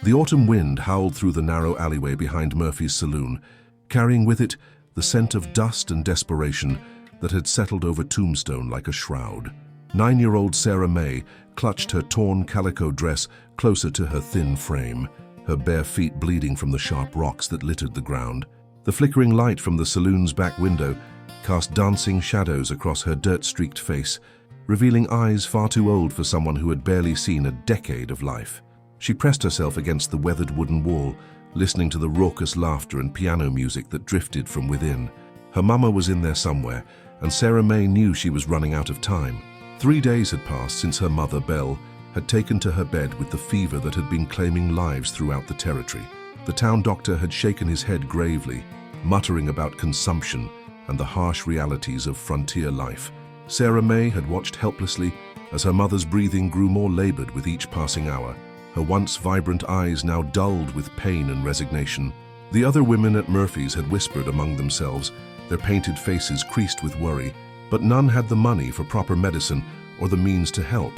The autumn wind howled through the narrow alleyway behind Murphy's saloon, carrying with it the scent of dust and desperation that had settled over Tombstone like a shroud. 9-year-old Sarah May clutched her torn calico dress closer to her thin frame, her bare feet bleeding from the sharp rocks that littered the ground. The flickering light from the saloon's back window cast dancing shadows across her dirt-streaked face, revealing eyes far too old for someone who had barely seen a decade of life. She pressed herself against the weathered wooden wall, listening to the raucous laughter and piano music that drifted from within. Her mama was in there somewhere, and Sarah May knew she was running out of time. 3 days had passed since her mother, Belle, had taken to her bed with the fever that had been claiming lives throughout the territory. The town doctor had shaken his head gravely, muttering about consumption and the harsh realities of frontier life. Sarah May had watched helplessly as her mother's breathing grew more labored with each passing hour, her once vibrant eyes now dulled with pain and resignation. The other women at Murphy's had whispered among themselves, their painted faces creased with worry, but none had the money for proper medicine or the means to help.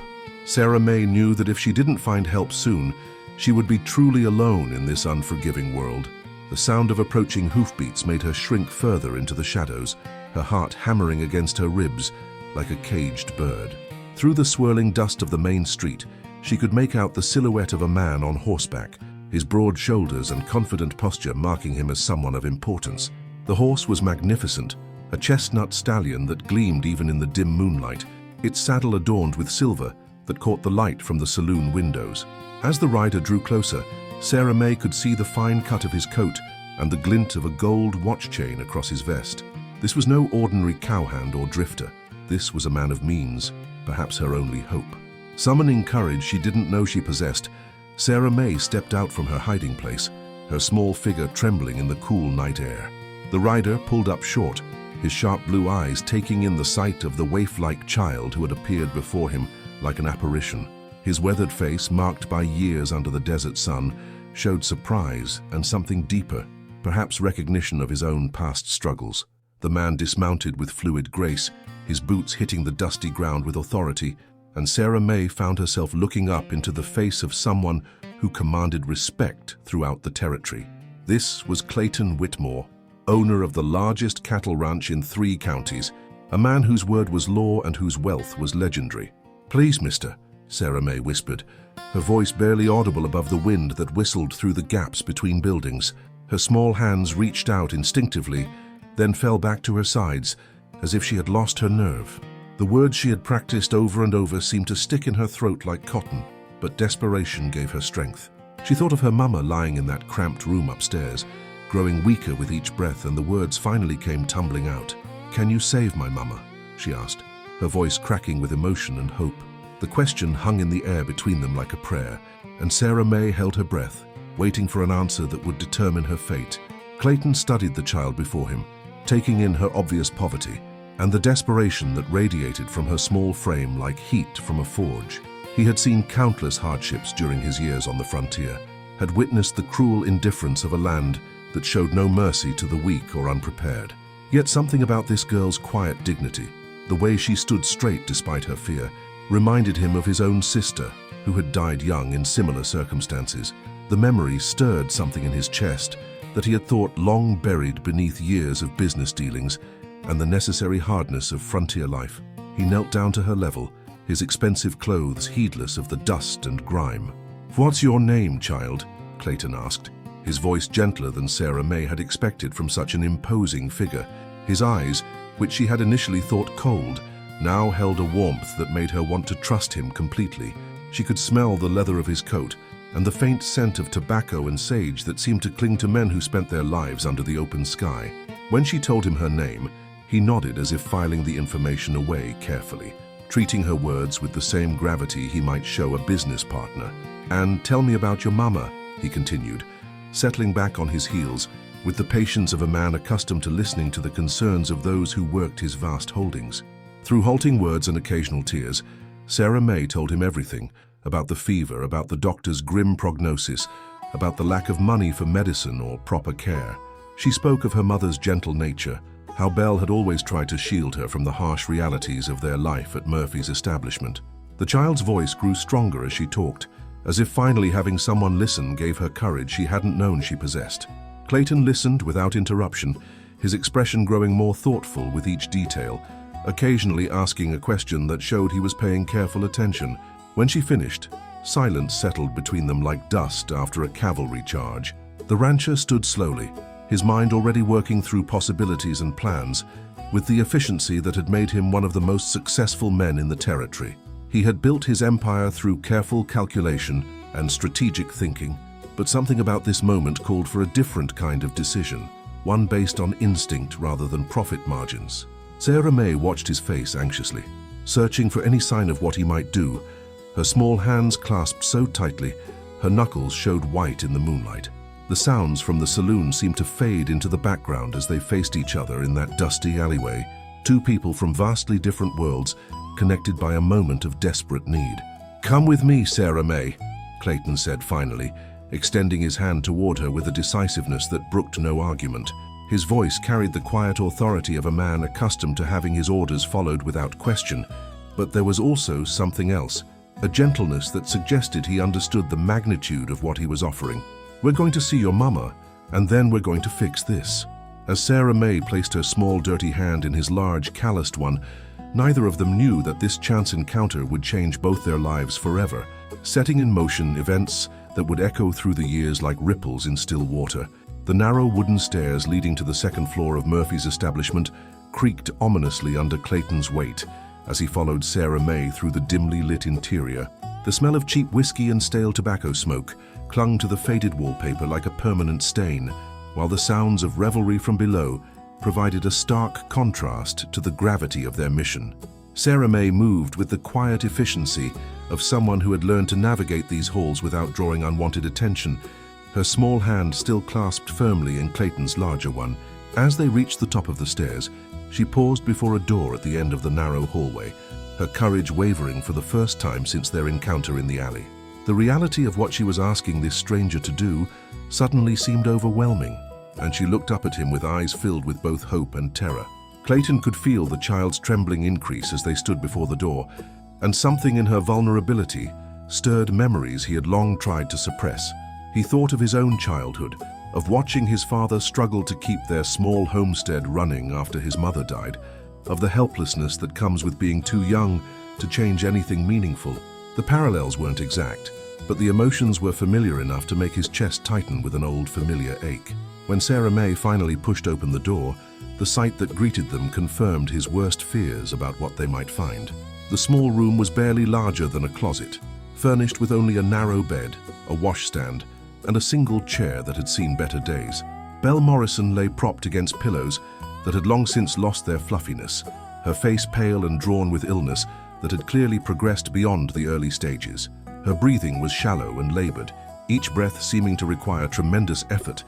Sarah May knew that if she didn't find help soon, she would be truly alone in this unforgiving world. The sound of approaching hoofbeats made her shrink further into the shadows, her heart hammering against her ribs like a caged bird. Through the swirling dust of the main street, she could make out the silhouette of a man on horseback, his broad shoulders and confident posture marking him as someone of importance. The horse was magnificent, a chestnut stallion that gleamed even in the dim moonlight, its saddle adorned with silver that caught the light from the saloon windows. As the rider drew closer, Sarah May could see the fine cut of his coat and the glint of a gold watch chain across his vest. This was no ordinary cowhand or drifter. This was a man of means, perhaps her only hope. Summoning courage she didn't know she possessed, Sarah May stepped out from her hiding place, her small figure trembling in the cool night air. The rider pulled up short, his sharp blue eyes taking in the sight of the waif-like child who had appeared before him like an apparition. His weathered face, marked by years under the desert sun, showed surprise and something deeper, perhaps recognition of his own past struggles. The man dismounted with fluid grace, his boots hitting the dusty ground with authority, and Sarah May found herself looking up into the face of someone who commanded respect throughout the territory. This was Clayton Whitmore, owner of the largest cattle ranch in 3 counties, a man whose word was law and whose wealth was legendary. "Please, mister," Sarah May whispered, her voice barely audible above the wind that whistled through the gaps between buildings. Her small hands reached out instinctively, then fell back to her sides, as if she had lost her nerve. The words she had practiced over and over seemed to stick in her throat like cotton, but desperation gave her strength. She thought of her mama lying in that cramped room upstairs, growing weaker with each breath, and the words finally came tumbling out. "Can you save my mama?" she asked, her voice cracking with emotion and hope. The question hung in the air between them like a prayer, and Sarah May held her breath, waiting for an answer that would determine her fate. Clayton studied the child before him, taking in her obvious poverty, and the desperation that radiated from her small frame like heat from a forge. He had seen countless hardships during his years on the frontier, had witnessed the cruel indifference of a land that showed no mercy to the weak or unprepared. Yet something about this girl's quiet dignity, the way she stood straight despite her fear, reminded him of his own sister, who had died young in similar circumstances. The memory stirred something in his chest that he had thought long buried beneath years of business dealings and the necessary hardness of frontier life. He knelt down to her level, his expensive clothes heedless of the dust and grime. "What's your name, child?" Clayton asked, his voice gentler than Sarah May had expected from such an imposing figure. His eyes, which she had initially thought cold, now held a warmth that made her want to trust him completely. She could smell the leather of his coat and the faint scent of tobacco and sage that seemed to cling to men who spent their lives under the open sky. When she told him her name, he nodded as if filing the information away carefully, treating her words with the same gravity he might show a business partner. "And tell me about your mama," he continued, settling back on his heels with the patience of a man accustomed to listening to the concerns of those who worked his vast holdings. Through halting words and occasional tears, Sarah May told him everything about the fever, about the doctor's grim prognosis, about the lack of money for medicine or proper care. She spoke of her mother's gentle nature, how Belle had always tried to shield her from the harsh realities of their life at Murphy's establishment. The child's voice grew stronger as she talked, as if finally having someone listen gave her courage she hadn't known she possessed. Clayton listened without interruption, his expression growing more thoughtful with each detail, occasionally asking a question that showed he was paying careful attention. When she finished, silence settled between them like dust after a cavalry charge. The rancher stood slowly, his mind already working through possibilities and plans, with the efficiency that had made him one of the most successful men in the territory. He had built his empire through careful calculation and strategic thinking, but something about this moment called for a different kind of decision, one based on instinct rather than profit margins. Sarah May watched his face anxiously, searching for any sign of what he might do. Her small hands clasped so tightly, her knuckles showed white in the moonlight. The sounds from the saloon seemed to fade into the background as they faced each other in that dusty alleyway, two people from vastly different worlds, connected by a moment of desperate need. "Come with me, Sarah May," Clayton said finally, extending his hand toward her with a decisiveness that brooked no argument. His voice carried the quiet authority of a man accustomed to having his orders followed without question, but there was also something else, a gentleness that suggested he understood the magnitude of what he was offering. "We're going to see your mama, and then we're going to fix this." As Sarah May placed her small dirty hand in his large calloused one, neither of them knew that this chance encounter would change both their lives forever, setting in motion events that would echo through the years like ripples in still water. The narrow wooden stairs leading to the second floor of Murphy's establishment creaked ominously under Clayton's weight as he followed Sarah May through the dimly lit interior. The smell of cheap whiskey and stale tobacco smoke clung to the faded wallpaper like a permanent stain, while the sounds of revelry from below provided a stark contrast to the gravity of their mission. Sarah May moved with the quiet efficiency of someone who had learned to navigate these halls without drawing unwanted attention, her small hand still clasped firmly in Clayton's larger one. As they reached the top of the stairs, she paused before a door at the end of the narrow hallway, her courage wavering for the first time since their encounter in the alley. The reality of what she was asking this stranger to do suddenly seemed overwhelming, and she looked up at him with eyes filled with both hope and terror. Clayton could feel the child's trembling increase as they stood before the door, and something in her vulnerability stirred memories he had long tried to suppress. He thought of his own childhood, of watching his father struggle to keep their small homestead running after his mother died, of the helplessness that comes with being too young to change anything meaningful. The parallels weren't exact, but the emotions were familiar enough to make his chest tighten with an old familiar ache. When Sarah May finally pushed open the door, the sight that greeted them confirmed his worst fears about what they might find. The small room was barely larger than a closet, furnished with only a narrow bed, a washstand, and a single chair that had seen better days. Belle Morrison lay propped against pillows that had long since lost their fluffiness, her face pale and drawn with illness that had clearly progressed beyond the early stages. Her breathing was shallow and labored, each breath seeming to require tremendous effort,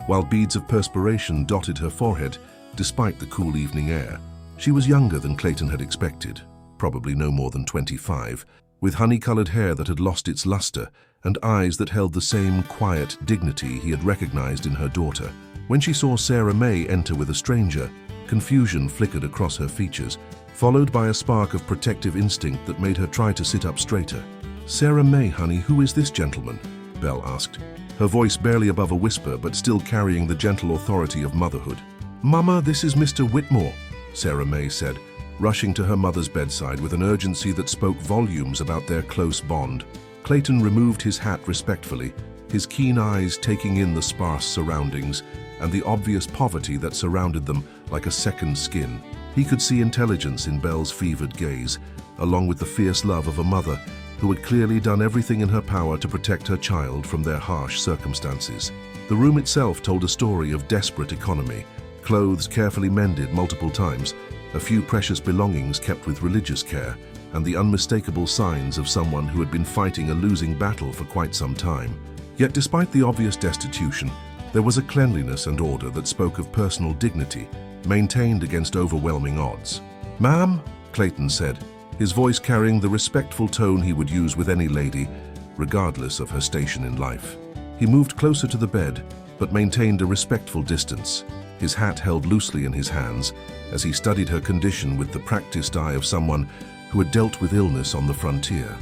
while beads of perspiration dotted her forehead despite the cool evening air. She was younger than Clayton had expected, probably no more than 25, with honey-colored hair that had lost its luster and eyes that held the same quiet dignity he had recognized in her daughter. When she saw Sarah May enter with a stranger, confusion flickered across her features, followed by a spark of protective instinct that made her try to sit up straighter. "Sarah May, honey, who is this gentleman?" Belle asked, her voice barely above a whisper but still carrying the gentle authority of motherhood. "Mama, this is Mr. Whitmore," Sarah May said, rushing to her mother's bedside with an urgency that spoke volumes about their close bond. Clayton removed his hat respectfully, his keen eyes taking in the sparse surroundings and the obvious poverty that surrounded them like a second skin. He could see intelligence in Belle's fevered gaze, along with the fierce love of a mother who had clearly done everything in her power to protect her child from their harsh circumstances. The room itself told a story of desperate economy, clothes carefully mended multiple times, a few precious belongings kept with religious care, and the unmistakable signs of someone who had been fighting a losing battle for quite some time. Yet despite the obvious destitution, there was a cleanliness and order that spoke of personal dignity, maintained against overwhelming odds. "Ma'am," Clayton said, his voice carrying the respectful tone he would use with any lady, regardless of her station in life. He moved closer to the bed, but maintained a respectful distance, his hat held loosely in his hands as he studied her condition with the practiced eye of someone who had dealt with illness on the frontier.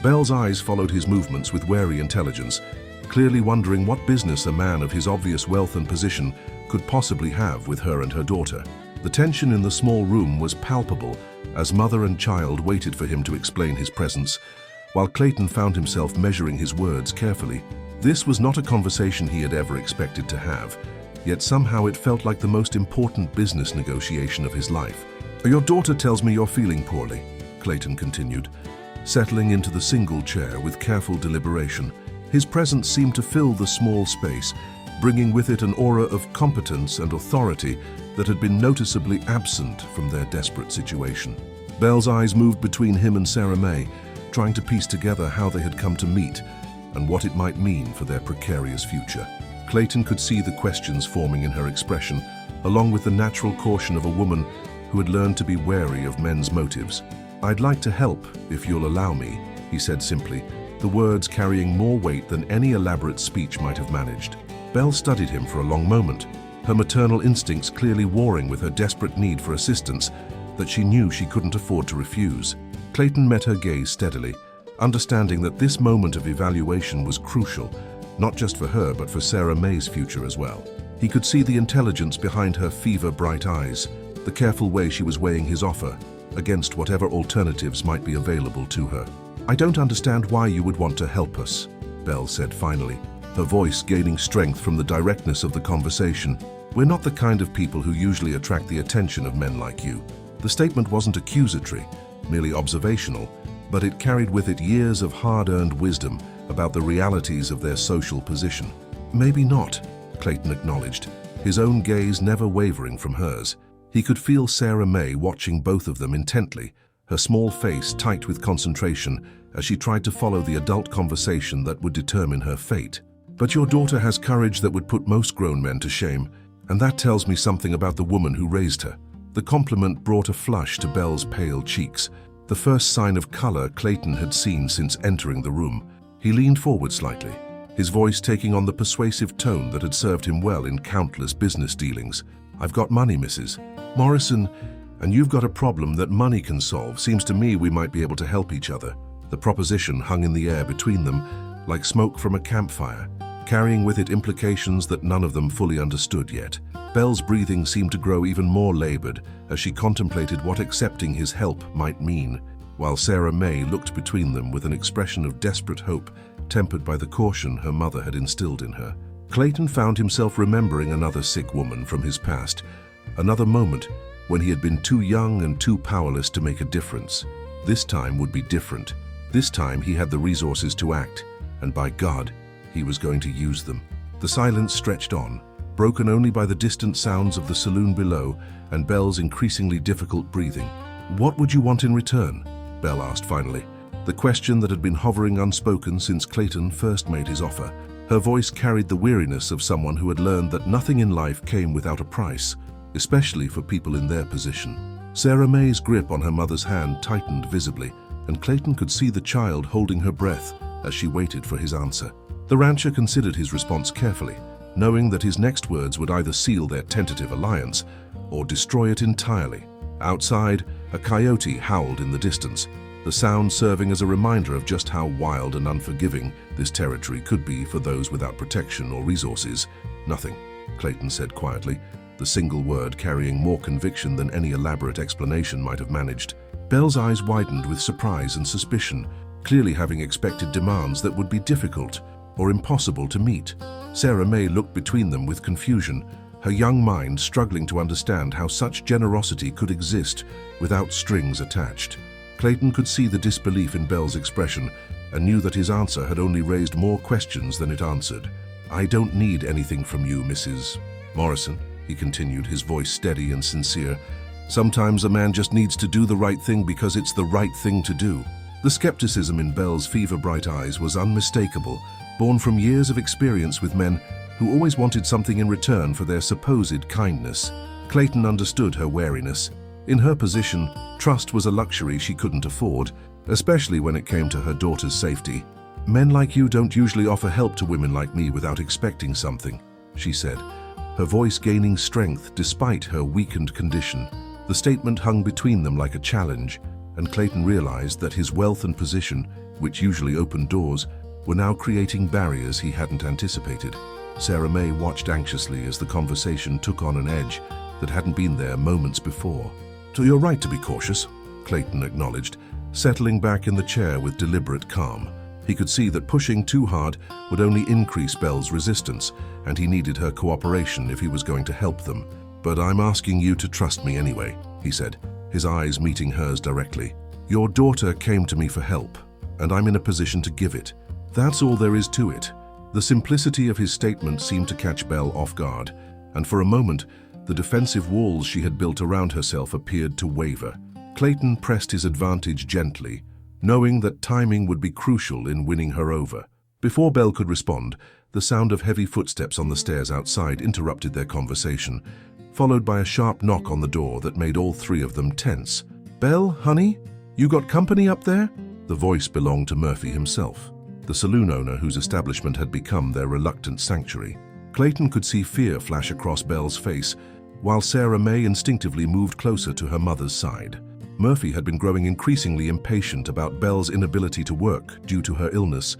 Belle's eyes followed his movements with wary intelligence, clearly wondering what business a man of his obvious wealth and position could possibly have with her and her daughter. The tension in the small room was palpable as mother and child waited for him to explain his presence, while Clayton found himself measuring his words carefully. This was not a conversation he had ever expected to have, yet somehow it felt like the most important business negotiation of his life. "Your daughter tells me you're feeling poorly," Clayton continued, settling into the single chair with careful deliberation. His presence seemed to fill the small space, bringing with it an aura of competence and authority that had been noticeably absent from their desperate situation. Belle's eyes moved between him and Sarah May, trying to piece together how they had come to meet and what it might mean for their precarious future. Clayton could see the questions forming in her expression, along with the natural caution of a woman who had learned to be wary of men's motives. "I'd like to help, if you'll allow me," he said simply, the words carrying more weight than any elaborate speech might have managed. Belle studied him for a long moment, her maternal instincts clearly warring with her desperate need for assistance that she knew she couldn't afford to refuse. Clayton met her gaze steadily, understanding that this moment of evaluation was crucial, not just for her but for Sarah May's future as well. He could see the intelligence behind her fever-bright eyes, the careful way she was weighing his offer against whatever alternatives might be available to her. "I don't understand why you would want to help us," Belle said finally, her voice gaining strength from the directness of the conversation. "We're not the kind of people who usually attract the attention of men like you." The statement wasn't accusatory, merely observational, but it carried with it years of hard-earned wisdom about the realities of their social position. "Maybe not," Clayton acknowledged, his own gaze never wavering from hers. He could feel Sarah May watching both of them intently, her small face tight with concentration as she tried to follow the adult conversation that would determine her fate. "But your daughter has courage that would put most grown men to shame, and that tells me something about the woman who raised her." The compliment brought a flush to Belle's pale cheeks, the first sign of color Clayton had seen since entering the room. He leaned forward slightly, his voice taking on the persuasive tone that had served him well in countless business dealings. "I've got money, Mrs. Morrison, and you've got a problem that money can solve. Seems to me we might be able to help each other." The proposition hung in the air between them, like smoke from a campfire, carrying with it implications that none of them fully understood yet. Belle's breathing seemed to grow even more labored as she contemplated what accepting his help might mean, while Sarah May looked between them with an expression of desperate hope tempered by the caution her mother had instilled in her. Clayton found himself remembering another sick woman from his past, another moment when he had been too young and too powerless to make a difference. This time would be different. This time he had the resources to act, and by God, he was going to use them. The silence stretched on, broken only by the distant sounds of the saloon below and Belle's increasingly difficult breathing. "What would you want in return?" Belle asked finally, the question that had been hovering unspoken since Clayton first made his offer. Her voice carried the weariness of someone who had learned that nothing in life came without a price, especially for people in their position. Sarah May's grip on her mother's hand tightened visibly, and Clayton could see the child holding her breath as she waited for his answer. The rancher considered his response carefully, knowing that his next words would either seal their tentative alliance or destroy it entirely. Outside, a coyote howled in the distance, the sound serving as a reminder of just how wild and unforgiving this territory could be for those without protection or resources. "Nothing," Clayton said quietly, the single word carrying more conviction than any elaborate explanation might have managed. Belle's eyes widened with surprise and suspicion, clearly having expected demands that would be difficult or impossible to meet. Sarah May looked between them with confusion, her young mind struggling to understand how such generosity could exist without strings attached. Clayton could see the disbelief in Belle's expression and knew that his answer had only raised more questions than it answered. "I don't need anything from you, Mrs. Morrison," he continued, his voice steady and sincere. "Sometimes a man just needs to do the right thing because it's the right thing to do." The skepticism in Belle's fever-bright eyes was unmistakable, born from years of experience with men who always wanted something in return for their supposed kindness. Clayton understood her wariness. In her position, trust was a luxury she couldn't afford, especially when it came to her daughter's safety. "Men like you don't usually offer help to women like me without expecting something," she said, her voice gaining strength despite her weakened condition. The statement hung between them like a challenge, and Clayton realized that his wealth and position which usually opened doors, were now creating barriers he hadn't anticipated. Sarah May watched anxiously as the conversation took on an edge that hadn't been there moments before. "So you're right to be cautious," Clayton acknowledged, settling back in the chair with deliberate calm. He could see that pushing too hard would only increase Belle's resistance, and he needed her cooperation if he was going to help them. "But I'm asking you to trust me anyway," he said, his eyes meeting hers directly. "Your daughter came to me for help, and I'm in a position to give it. That's all there is to it." The simplicity of his statement seemed to catch Belle off guard, and for a moment, the defensive walls she had built around herself appeared to waver. Clayton pressed his advantage gently, knowing that timing would be crucial in winning her over. Before Belle could respond, the sound of heavy footsteps on the stairs outside interrupted their conversation, followed by a sharp knock on the door that made all three of them tense. "Belle, honey, you got company up there?" The voice belonged to Murphy himself, the saloon owner whose establishment had become their reluctant sanctuary. Clayton could see fear flash across Belle's face, while Sarah May instinctively moved closer to her mother's side. Murphy had been growing increasingly impatient about Belle's inability to work due to her illness,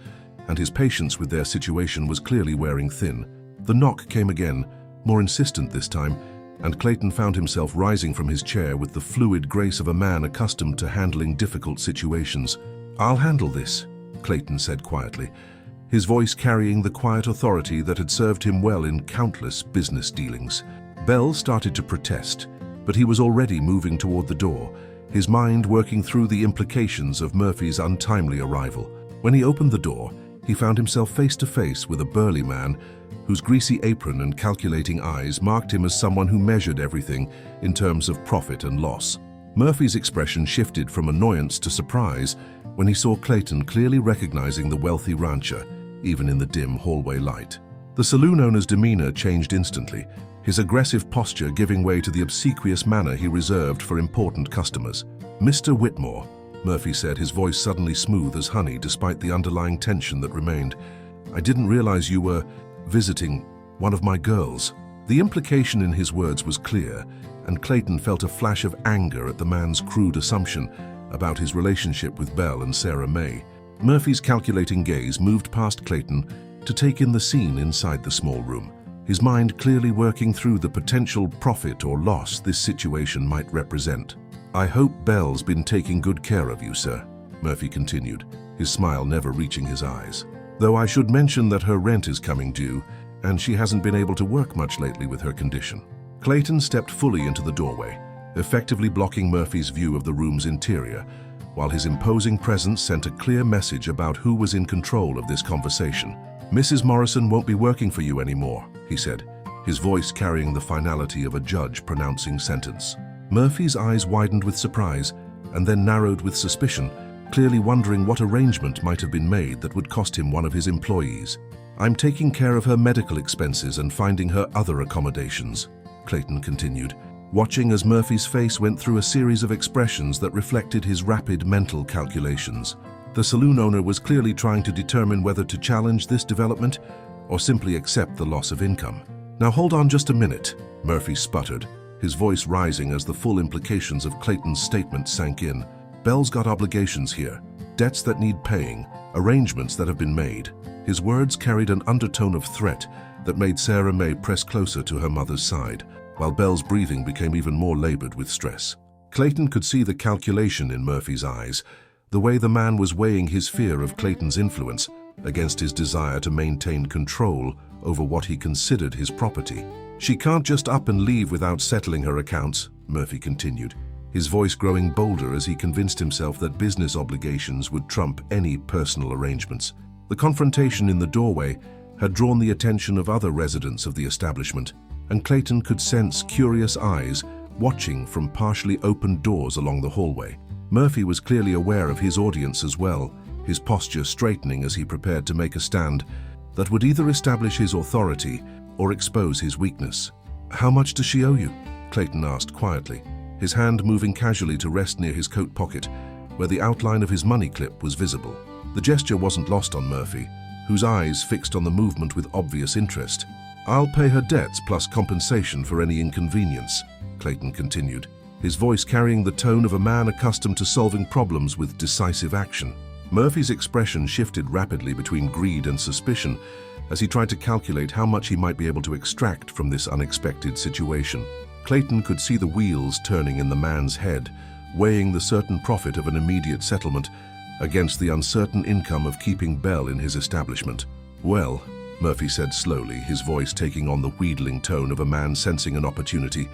and his patience with their situation was clearly wearing thin. The knock came again, more insistent this time, and Clayton found himself rising from his chair with the fluid grace of a man accustomed to handling difficult situations. "I'll handle this," Clayton said quietly, his voice carrying the quiet authority that had served him well in countless business dealings. Belle started to protest, but he was already moving toward the door, his mind working through the implications of Murphy's untimely arrival. When he opened the door, he found himself face to face with a burly man whose greasy apron and calculating eyes marked him as someone who measured everything in terms of profit and loss. Murphy's expression shifted from annoyance to surprise when he saw Clayton clearly recognizing the wealthy rancher, even in the dim hallway light. The saloon owner's demeanor changed instantly, his aggressive posture giving way to the obsequious manner he reserved for important customers. "Mr. Whitmore," Murphy said, his voice suddenly smooth as honey despite the underlying tension that remained. "I didn't realize you were visiting one of my girls." The implication in his words was clear, and Clayton felt a flash of anger at the man's crude assumption about his relationship with Belle and Sarah May. Murphy's calculating gaze moved past Clayton to take in the scene inside the small room, his mind clearly working through the potential profit or loss this situation might represent. "I hope Belle's been taking good care of you, sir," Murphy continued, his smile never reaching his eyes. "Though I should mention that her rent is coming due, and she hasn't been able to work much lately with her condition." Clayton stepped fully into the doorway, effectively blocking Murphy's view of the room's interior, while his imposing presence sent a clear message about who was in control of this conversation. "Mrs. Morrison won't be working for you anymore," he said, his voice carrying the finality of a judge pronouncing sentence. Murphy's eyes widened with surprise and then narrowed with suspicion, clearly wondering what arrangement might have been made that would cost him one of his employees. "I'm taking care of her medical expenses and finding her other accommodations," Clayton continued, watching as Murphy's face went through a series of expressions that reflected his rapid mental calculations. The saloon owner was clearly trying to determine whether to challenge this development or simply accept the loss of income. "Now hold on just a minute," Murphy sputtered, his voice rising as the full implications of Clayton's statement sank in. "Belle's got obligations here, debts that need paying, arrangements that have been made." His words carried an undertone of threat that made Sarah May press closer to her mother's side, while Belle's breathing became even more labored with stress. Clayton could see the calculation in Murphy's eyes, the way the man was weighing his fear of Clayton's influence against his desire to maintain control over what he considered his property. "She can't just up and leave without settling her accounts," Murphy continued, his voice growing bolder as he convinced himself that business obligations would trump any personal arrangements. The confrontation in the doorway had drawn the attention of other residents of the establishment, and Clayton could sense curious eyes watching from partially opened doors along the hallway. Murphy was clearly aware of his audience as well, his posture straightening as he prepared to make a stand that would either establish his authority or expose his weakness. "How much does she owe you?" Clayton asked quietly, his hand moving casually to rest near his coat pocket, where the outline of his money clip was visible. The gesture wasn't lost on Murphy, whose eyes fixed on the movement with obvious interest. "I'll pay her debts plus compensation for any inconvenience," Clayton continued, his voice carrying the tone of a man accustomed to solving problems with decisive action. Murphy's expression shifted rapidly between greed and suspicion as he tried to calculate how much he might be able to extract from this unexpected situation. Clayton could see the wheels turning in the man's head, weighing the certain profit of an immediate settlement against the uncertain income of keeping Belle in his establishment. "Well," Murphy said slowly, his voice taking on the wheedling tone of a man sensing an opportunity,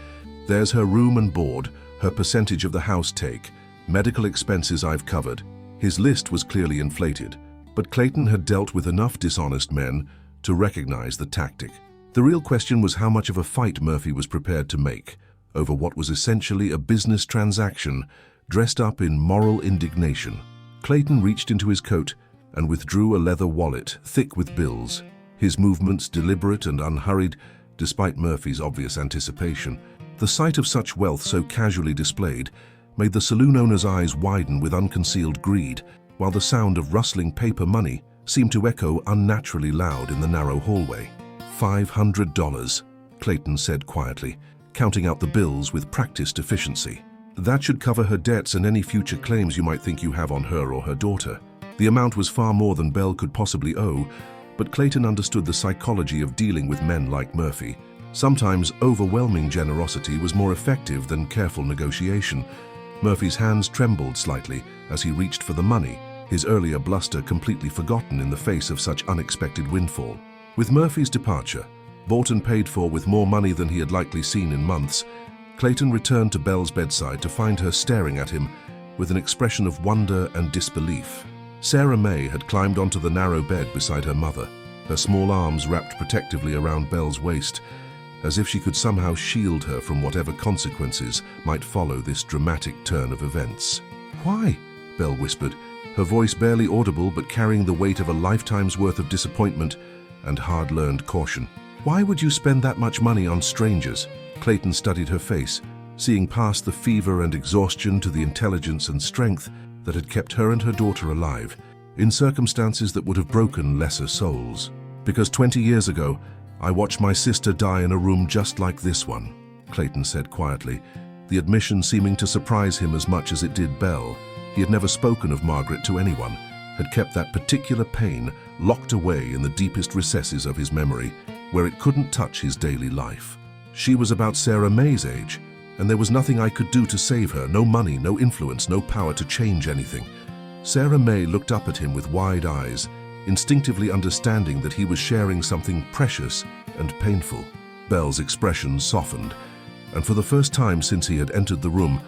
"there's her room and board, her percentage of the house take, medical expenses I've covered." His list was clearly inflated, but Clayton had dealt with enough dishonest men to recognize the tactic. The real question was how much of a fight Murphy was prepared to make over what was essentially a business transaction dressed up in moral indignation. Clayton reached into his coat and withdrew a leather wallet thick with bills, his movements deliberate and unhurried despite Murphy's obvious anticipation. The sight of such wealth so casually displayed made the saloon owner's eyes widen with unconcealed greed, while the sound of rustling paper money seemed to echo unnaturally loud in the narrow hallway. $500, Clayton said quietly, counting out the bills with practiced efficiency. "That should cover her debts and any future claims you might think you have on her or her daughter." The amount was far more than Belle could possibly owe, but Clayton understood the psychology of dealing with men like Murphy. Sometimes overwhelming generosity was more effective than careful negotiation. Murphy's hands trembled slightly as he reached for the money, his earlier bluster completely forgotten in the face of such unexpected windfall. With Murphy's departure, bought and paid for with more money than he had likely seen in months, Clayton returned to Belle's bedside to find her staring at him with an expression of wonder and disbelief. Sarah May had climbed onto the narrow bed beside her mother, her small arms wrapped protectively around Belle's waist, as if she could somehow shield her from whatever consequences might follow this dramatic turn of events. "Why?" Belle whispered, her voice barely audible but carrying the weight of a lifetime's worth of disappointment and hard-learned caution. "Why would you spend that much money on strangers?" Clayton studied her face, seeing past the fever and exhaustion to the intelligence and strength that had kept her and her daughter alive, in circumstances that would have broken lesser souls. "Because 20 years ago, I watched my sister die in a room just like this one," Clayton said quietly, the admission seeming to surprise him as much as it did Belle. He had never spoken of Margaret to anyone, had kept that particular pain locked away in the deepest recesses of his memory, where it couldn't touch his daily life. She was about Sarah May's age, and there was nothing I could do to save her, no money, no influence, no power to change anything. Sarah May looked up at him with wide eyes, instinctively understanding that he was sharing something precious and painful. Belle's expression softened, and for the first time since he had entered the room,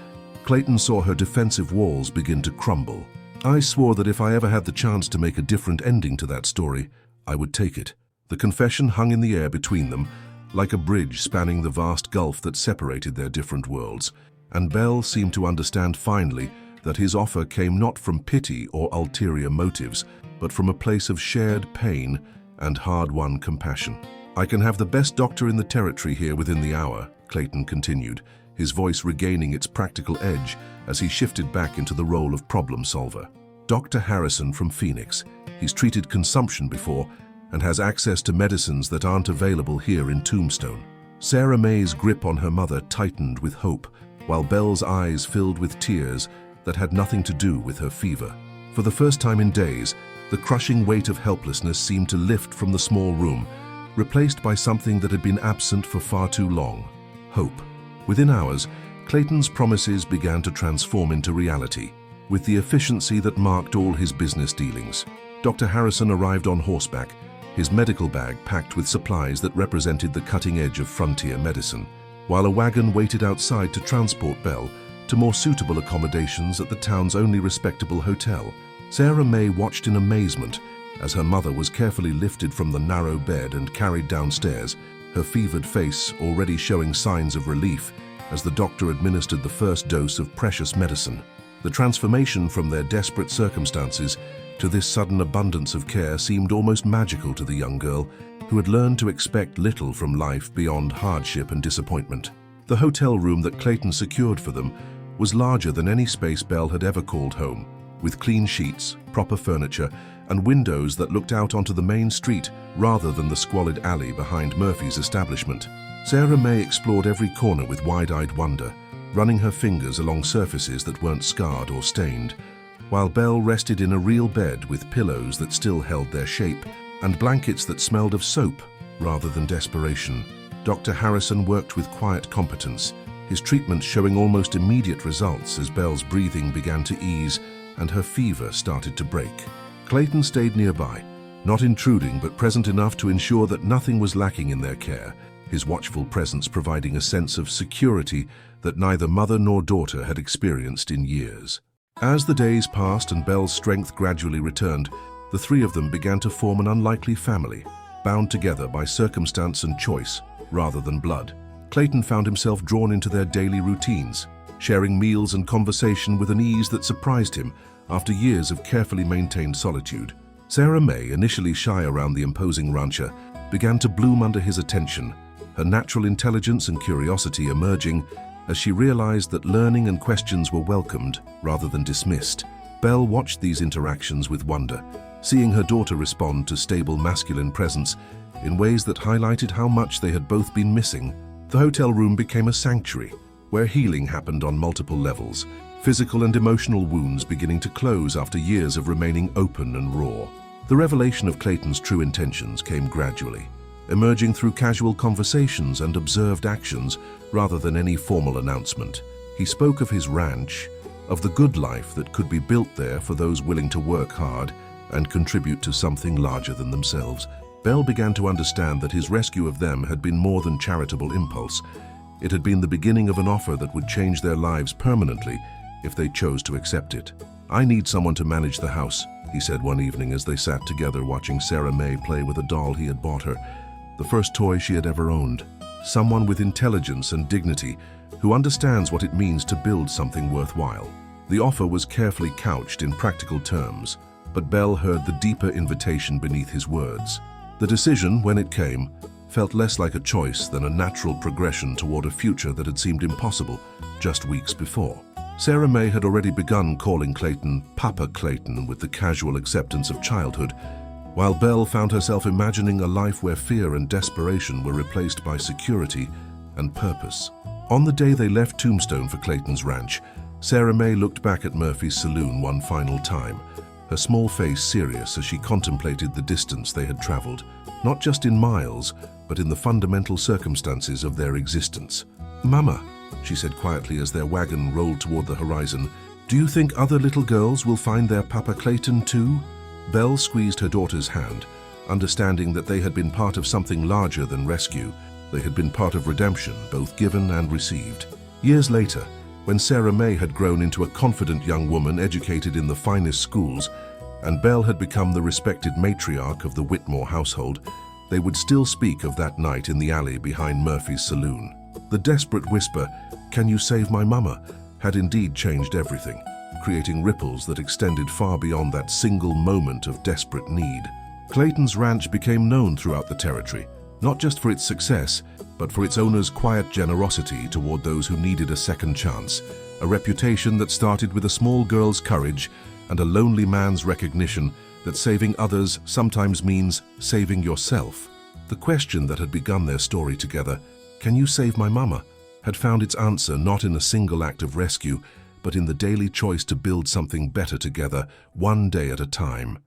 Clayton saw her defensive walls begin to crumble. "I swore that if I ever had the chance to make a different ending to that story, I would take it." The confession hung in the air between them, like a bridge spanning the vast gulf that separated their different worlds, and Belle seemed to understand finally that his offer came not from pity or ulterior motives, but from a place of shared pain and hard-won compassion. "I can have the best doctor in the territory here within the hour," Clayton continued, his voice regaining its practical edge as he shifted back into the role of problem solver. "Dr. Harrison from Phoenix. He's treated consumption before and has access to medicines that aren't available here in Tombstone." Sarah May's grip on her mother tightened with hope, while Belle's eyes filled with tears that had nothing to do with her fever. For the first time in days, the crushing weight of helplessness seemed to lift from the small room, replaced by something that had been absent for far too long: hope. Within hours, Clayton's promises began to transform into reality, with the efficiency that marked all his business dealings. Dr. Harrison arrived on horseback, his medical bag packed with supplies that represented the cutting edge of frontier medicine, while a wagon waited outside to transport Belle to more suitable accommodations at the town's only respectable hotel. Sarah May watched in amazement as her mother was carefully lifted from the narrow bed and carried downstairs, her fevered face already showing signs of relief as the doctor administered the first dose of precious medicine. The transformation from their desperate circumstances to this sudden abundance of care seemed almost magical to the young girl, who had learned to expect little from life beyond hardship and disappointment. The hotel room that Clayton secured for them was larger than any space Belle had ever called home, with clean sheets, proper furniture, and windows that looked out onto the main street rather than the squalid alley behind Murphy's establishment. Sarah May explored every corner with wide-eyed wonder, running her fingers along surfaces that weren't scarred or stained. while Belle rested in a real bed with pillows that still held their shape and blankets that smelled of soap rather than desperation. Dr. Harrison worked with quiet competence, his treatments showing almost immediate results as Belle's breathing began to ease and her fever started to break. Clayton stayed nearby, not intruding but present enough to ensure that nothing was lacking in their care, his watchful presence providing a sense of security that neither mother nor daughter had experienced in years. As the days passed and Belle's strength gradually returned, the three of them began to form an unlikely family, bound together by circumstance and choice rather than blood. Clayton found himself drawn into their daily routines, sharing meals and conversation with an ease that surprised him after years of carefully maintained solitude. Sarah May, initially shy around the imposing rancher, began to bloom under his attention, her natural intelligence and curiosity emerging as she realized that learning and questions were welcomed rather than dismissed. Belle watched these interactions with wonder, seeing her daughter respond to stable masculine presence in ways that highlighted how much they had both been missing. The hotel room became a sanctuary, where healing happened on multiple levels, physical and emotional wounds beginning to close after years of remaining open and raw. The revelation of Clayton's true intentions came gradually, emerging through casual conversations and observed actions rather than any formal announcement. He spoke of his ranch, of the good life that could be built there for those willing to work hard and contribute to something larger than themselves. Belle began to understand that his rescue of them had been more than charitable impulse. It had been the beginning of an offer that would change their lives permanently if they chose to accept it. "I need someone to manage the house," he said one evening as they sat together watching Sarah May play with a doll he had bought her, the first toy she had ever owned. "Someone with intelligence and dignity who understands what it means to build something worthwhile." The offer was carefully couched in practical terms, but Belle heard the deeper invitation beneath his words. The decision, when it came, felt less like a choice than a natural progression toward a future that had seemed impossible just weeks before. Sarah May had already begun calling Clayton Papa Clayton with the casual acceptance of childhood, while Belle found herself imagining a life where fear and desperation were replaced by security and purpose. On the day they left Tombstone for Clayton's ranch, Sarah May looked back at Murphy's saloon one final time, her small face serious as she contemplated the distance they had traveled, not just in miles, but in the fundamental circumstances of their existence. "Mama," she said quietly as their wagon rolled toward the horizon, "do you think other little girls will find their Papa Clayton too?" Belle squeezed her daughter's hand, understanding that they had been part of something larger than rescue. They had been part of redemption, both given and received. Years later, when Sarah May had grown into a confident young woman educated in the finest schools, and Belle had become the respected matriarch of the Whitmore household, they would still speak of that night in the alley behind Murphy's saloon. The desperate whisper, "Can you save my mama?" had indeed changed everything, creating ripples that extended far beyond that single moment of desperate need. Clayton's ranch became known throughout the territory, not just for its success, but for its owner's quiet generosity toward those who needed a second chance, a reputation that started with a small girl's courage and a lonely man's recognition that saving others sometimes means saving yourself. The question that had begun their story together, "Can you save my mama?" had found its answer not in a single act of rescue, but in the daily choice to build something better together, one day at a time.